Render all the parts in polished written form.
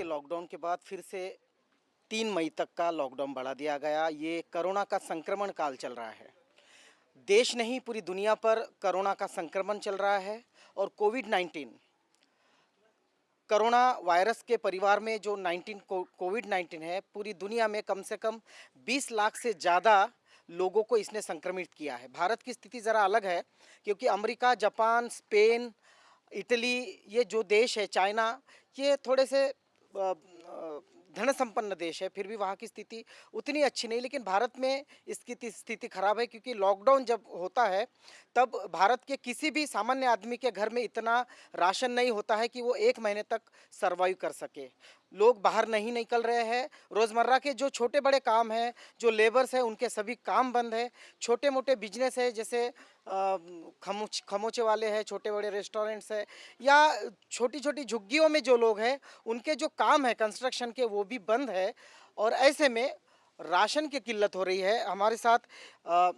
के लॉकडाउन के बाद फिर से 3 मई तक का लॉकडाउन बढ़ा दिया गया। ये कोरोना का संक्रमण काल चल रहा है। देश नहीं पूरी दुनिया पर कोरोना का संक्रमण चल रहा है और कोविड-19 कोरोना वायरस के परिवार में जो कोविड-19 है, पूरी दुनिया में कम से कम 20 लाख से ज़्यादा लोगों को इसने संक्रमित किया है। भारत की स्थिति ज़रा अलग है क्योंकि अमेरिका, जापान, स्पेन, इटली, ये जो देश है, चाइना, ये थोड़े से धन संपन्न देश है, फिर भी वहाँ की स्थिति उतनी अच्छी नहीं। लेकिन भारत में इसकी स्थिति खराब है क्योंकि लॉकडाउन जब होता है तब भारत के किसी भी सामान्य आदमी के घर में इतना राशन नहीं होता है कि वो 1 महीने तक सरवाइव कर सके। लोग बाहर नहीं निकल रहे हैं। रोज़मर्रा के जो छोटे बड़े काम हैं, जो लेबर्स हैं, उनके सभी काम बंद है। छोटे मोटे बिजनेस है, जैसे खमोचे वाले हैं, छोटे बड़े रेस्टोरेंट्स है, या छोटी छोटी झुग्गियों में जो लोग हैं, उनके जो काम है कंस्ट्रक्शन के, वो भी बंद है। और ऐसे में राशन की किल्लत हो रही है। हमारे साथ अ,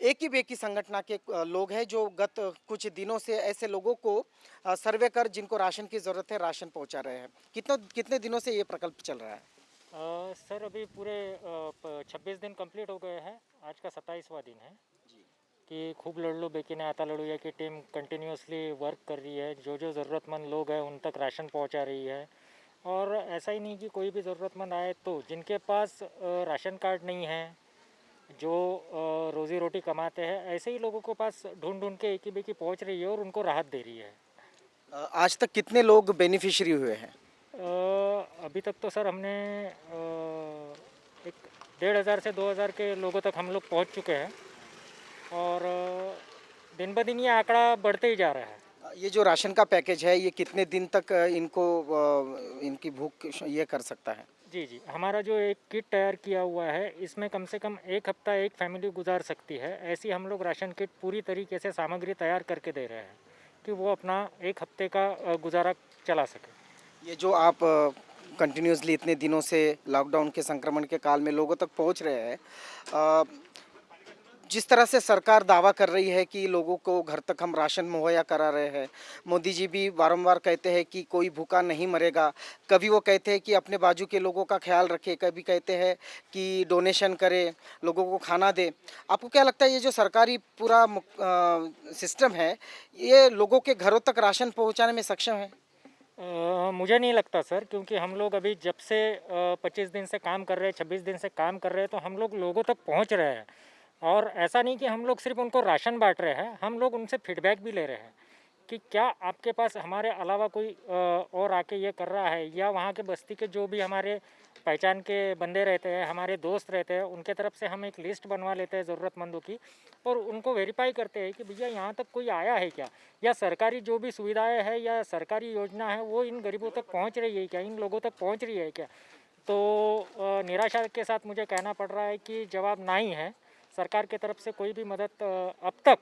एक ही बेकी संगठन के लोग हैं जो गत कुछ दिनों से ऐसे लोगों को सर्वे कर जिनको राशन की ज़रूरत है, राशन पहुंचा रहे हैं। कितने दिनों से ये प्रकल्प चल रहा है? सर अभी पूरे 26 दिन कंप्लीट हो गए हैं। आज का 27वां दिन है कि खूब लड़ लो बेकिने आता लड़ूया की टीम कंटिन्यूसली वर्क कर रही है। जो जो ज़रूरतमंद लोग हैं उन तक राशन पहुंचा रही है। और ऐसा ही नहीं कि कोई भी ज़रूरतमंद आए तो जिनके पास राशन कार्ड नहीं है, जो रोज़ी रोटी कमाते हैं, ऐसे ही लोगों के पास ढूंढ ढूंढ के एक ही बेकी पहुंच रही है और उनको राहत दे रही है। आज तक कितने लोग बेनिफिशियरी हुए हैं? अभी तक तो सर हमने एक 1,500 से 2,000 के लोगों तक हम लोग पहुंच चुके हैं। और दिन ब दिन ये आंकड़ा बढ़ते ही जा रहा है। ये जो राशन का पैकेज है, ये कितने दिन तक इनको इनकी भूख ये कर सकता है? जी जी, हमारा जो एक किट तैयार किया हुआ है, इसमें कम से कम एक हफ्ता एक फैमिली गुजार सकती है। ऐसी हम लोग राशन किट पूरी तरीके से सामग्री तैयार करके दे रहे हैं कि वो अपना एक हफ्ते का गुजारा चला सके। ये जो आप कंटिन्यूसली इतने दिनों से लॉकडाउन के संक्रमण के काल में लोगों तक पहुंच रहे हैं, अ, जिस तरह से सरकार दावा कर रही है कि लोगों को घर तक हम राशन मुहैया करा रहे हैं, मोदी जी भी बारंबार कहते हैं कि कोई भूखा नहीं मरेगा। कभी वो कहते हैं कि अपने बाजू के लोगों का ख्याल रखें, कभी कहते हैं कि डोनेशन करें, लोगों को खाना दे। आपको क्या लगता है ये जो सरकारी पूरा सिस्टम है, ये लोगों के घरों तक राशन पहुंचाने में सक्षम है? मुझे नहीं लगता सर, क्योंकि हम लोग अभी जब से 25 दिन से काम कर रहे हैं, 26 दिन से काम कर रहे हैं, तो हम लोग लोगों तक पहुंच रहे हैं। और ऐसा नहीं कि हम लोग सिर्फ उनको राशन बांट रहे हैं, हम लोग उनसे फीडबैक भी ले रहे हैं कि क्या आपके पास हमारे अलावा कोई और आके ये कर रहा है, या वहाँ के बस्ती के जो भी हमारे पहचान के बंदे रहते हैं, हमारे दोस्त रहते हैं, उनके तरफ से हम एक लिस्ट बनवा लेते हैं ज़रूरतमंदों की, और उनको वेरीफाई करते हैं कि भैया यहाँ तक कोई आया है क्या, या सरकारी जो भी सुविधाएं हैं या सरकारी योजना है वो इन गरीबों तक पहुँच रही है क्या, इन लोगों तक पहुँच रही है क्या। तो निराशा के साथ मुझे कहना पड़ रहा है कि जवाब ना ही है। सरकार की तरफ से कोई भी मदद अब तक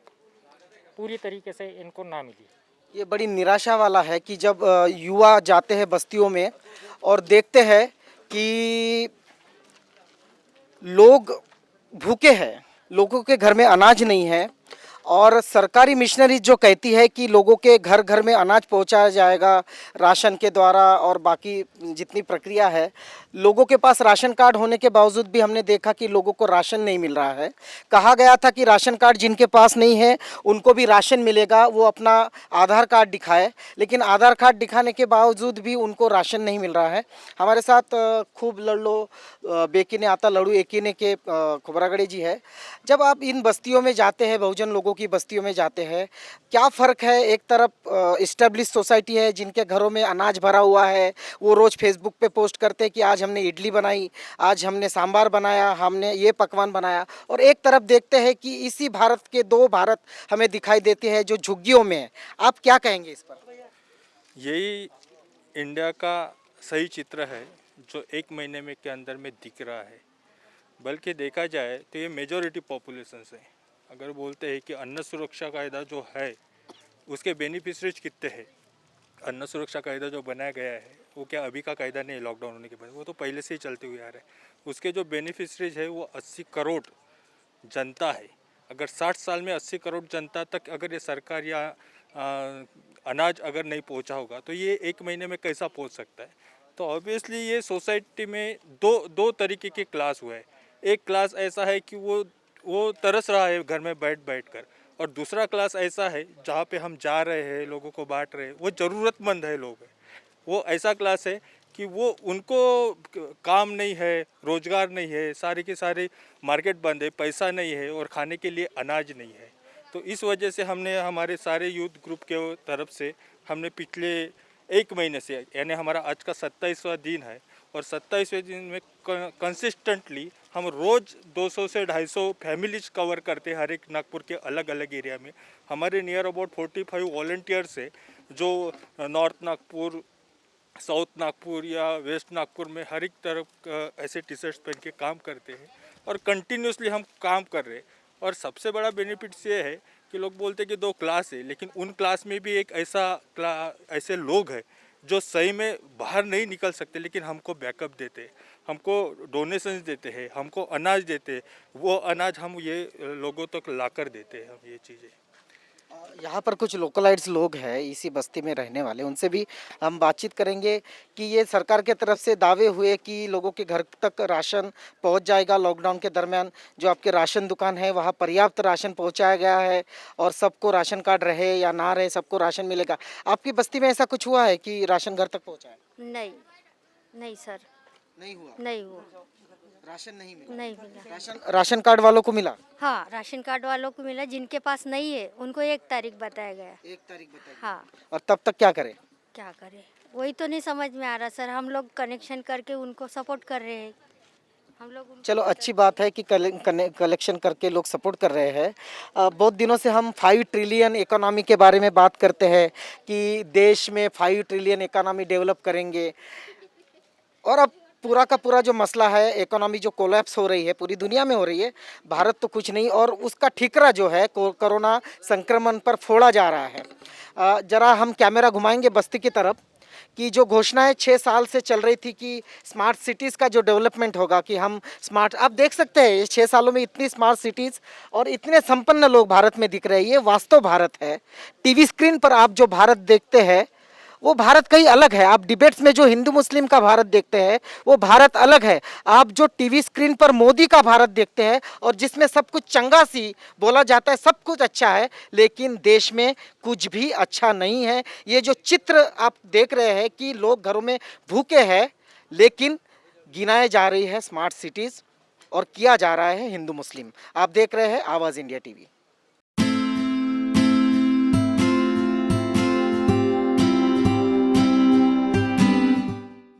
पूरी तरीके से इनको ना मिली। ये बड़ी निराशा वाला है कि जब युवा जाते हैं बस्तियों में और देखते हैं कि लोग भूखे हैं, लोगों के घर में अनाज नहीं है, और सरकारी मिशनरी जो कहती है कि लोगों के घर घर में अनाज पहुंचाया जाएगा राशन के द्वारा, और बाकी जितनी प्रक्रिया है, लोगों के पास राशन कार्ड होने के बावजूद भी हमने देखा कि लोगों को राशन नहीं मिल रहा है। कहा गया था कि राशन कार्ड जिनके पास नहीं है उनको भी राशन मिलेगा, वो अपना आधार कार्ड दिखाए, लेकिन आधार कार्ड दिखाने के बावजूद भी उनको राशन नहीं मिल रहा है। हमारे साथ खूब लड़ लो बेकीने आता लड़ू एकीने के खुबरागड़े जी है। जब आप इन बस्तियों में जाते हैं, बहुजन लोगों की बस्तियों में जाते हैं, क्या फ़र्क है? एक तरफ इस्टेब्लिश सोसाइटी है जिनके घरों में अनाज भरा हुआ है, वो रोज़ फेसबुक पे पोस्ट करते हैं कि आज हमने इडली बनाई, आज हमने सांभर बनाया, हमने ये पकवान बनाया, और एक तरफ देखते हैं कि इसी भारत के दो भारत हमें दिखाई देते हैं जो झुग्गियों में है। आप क्या कहेंगे इस पर? यही इंडिया का सही चित्र है जो एक महीने में के अंदर में दिख रहा है। बल्कि देखा जाए तो ये मेजॉरिटी पॉपुलेशन है। अगर बोलते हैं कि अन्न सुरक्षा कायदा जो है उसके बेनिफिशरीज कितने हैं, अन्न सुरक्षा कायदा जो बनाया गया है वो क्या अभी का कायदा नहीं है लॉकडाउन होने के बाद, वो तो पहले से ही चलते हुए आ रहा है। उसके जो बेनिफिशरीज है वो 80 करोड़ जनता है। अगर 60 साल में 80 करोड़ जनता तक अगर ये सरकार या अनाज अगर नहीं पहुंचा होगा तो ये एक महीने में कैसा पहुंच सकता है। तो ऑब्वियसली ये सोसाइटी में दो तरीके के क्लास हुए हैं। एक क्लास ऐसा है कि वो तरस रहा है घर में बैठ कर, और दूसरा क्लास ऐसा है जहाँ पे हम जा रहे हैं, लोगों को बांट रहे हैं, वो ज़रूरतमंद है लोग हैं। वो ऐसा क्लास है कि वो उनको काम नहीं है, रोजगार नहीं है, सारे के सारे मार्केट बंद है, पैसा नहीं है और खाने के लिए अनाज नहीं है। तो इस वजह से हमने हमारे सारे यूथ ग्रुप के तरफ से हमने पिछले एक महीने से, यानी हमारा आज का 27वां दिन है, और 27वें दिन में कंसिस्टेंटली हम रोज़ 200 से 250 फैमिलीज कवर करते हैं हर एक नागपुर के अलग अलग एरिया में। हमारे नियर अबाउट 45 वॉलंटियर्स है जो नॉर्थ नागपुर, साउथ नागपुर या वेस्ट नागपुर में हर एक तरफ ऐसे टी शर्ट्स पहन के काम करते हैं और कंटिन्यूसली हम काम कर रहे हैं। और सबसे बड़ा बेनिफिट्स ये है कि लोग बोलते हैं कि 2 क्लास है, लेकिन उन क्लास में भी एक ऐसे लोग हैं जो सही में बाहर नहीं निकल सकते, लेकिन हमको बैकअप देते हैं, हमको डोनेशंस देते हैं, हमको अनाज देते हैं। वो अनाज हम ये लोगों तक लाकर देते हैं हम ये चीज़ें। यहाँ पर कुछ लोकलाइट्स लोग हैं इसी बस्ती में रहने वाले, उनसे भी हम बातचीत करेंगे कि ये सरकार के तरफ से दावे हुए कि लोगों के घर तक राशन पहुँच जाएगा। लॉकडाउन के दरमियान जो आपके राशन दुकान है वहाँ पर्याप्त राशन पहुँचाया गया है और सबको राशन कार्ड रहे या ना रहे सबको राशन मिलेगा। आपकी बस्ती में ऐसा कुछ हुआ है कि राशन घर तक पहुँचा है? नहीं, नहीं सर, नहीं हुआ। नहीं हुआ, राशन नहीं मिला? नहीं मिला। राशन कार्ड वालों को मिला? हाँ, राशन कार्ड वालों को मिला, जिनके पास नहीं है उनको 1 तारीख बताया गया। 1 तारीख बताई। हाँ, और तब तक क्या करें? क्या करें वही तो नहीं समझ में आ रहा सर। हम लोग कनेक्शन करके उनको सपोर्ट कर रहे हैं। हम लोग चलो अच्छी बात है कि कलेक्शन करके लोग सपोर्ट कर रहे हैं। बहुत दिनों से हम 5 ट्रिलियन इकोनॉमी के बारे में बात करते हैं कि देश में 5 ट्रिलियन इकोनॉमी डेवलप करेंगे, और अब पूरा का पूरा जो मसला है, इकोनॉमी जो कोलैप्स हो रही है पूरी दुनिया में हो रही है, भारत तो कुछ नहीं, और उसका ठीकरा जो है कोरोना संक्रमण पर फोड़ा जा रहा है। जरा हम कैमरा घुमाएंगे बस्ती की तरफ कि जो घोषणाएं 6 साल से चल रही थी कि स्मार्ट सिटीज़ का जो डेवलपमेंट होगा, कि हम स्मार्ट, आप देख सकते हैं ये 6 सालों में इतनी स्मार्ट सिटीज़ और इतने संपन्न लोग भारत में दिख रहे हैं। ये वास्तव भारत है। टीवी स्क्रीन पर आप जो भारत देखते हैं वो भारत कहीं अलग है। आप डिबेट्स में जो हिंदू मुस्लिम का भारत देखते हैं वो भारत अलग है। आप जो टीवी स्क्रीन पर मोदी का भारत देखते हैं और जिसमें सब कुछ चंगा सी बोला जाता है, सब कुछ अच्छा है, लेकिन देश में कुछ भी अच्छा नहीं है। ये जो चित्र आप देख रहे हैं कि लोग घरों में भूखे हैं, लेकिन गिनाए जा रही है स्मार्ट सिटीज़ और किया जा रहा है हिंदू मुस्लिम। आप देख रहे हैं आवाज़ इंडिया टीवी।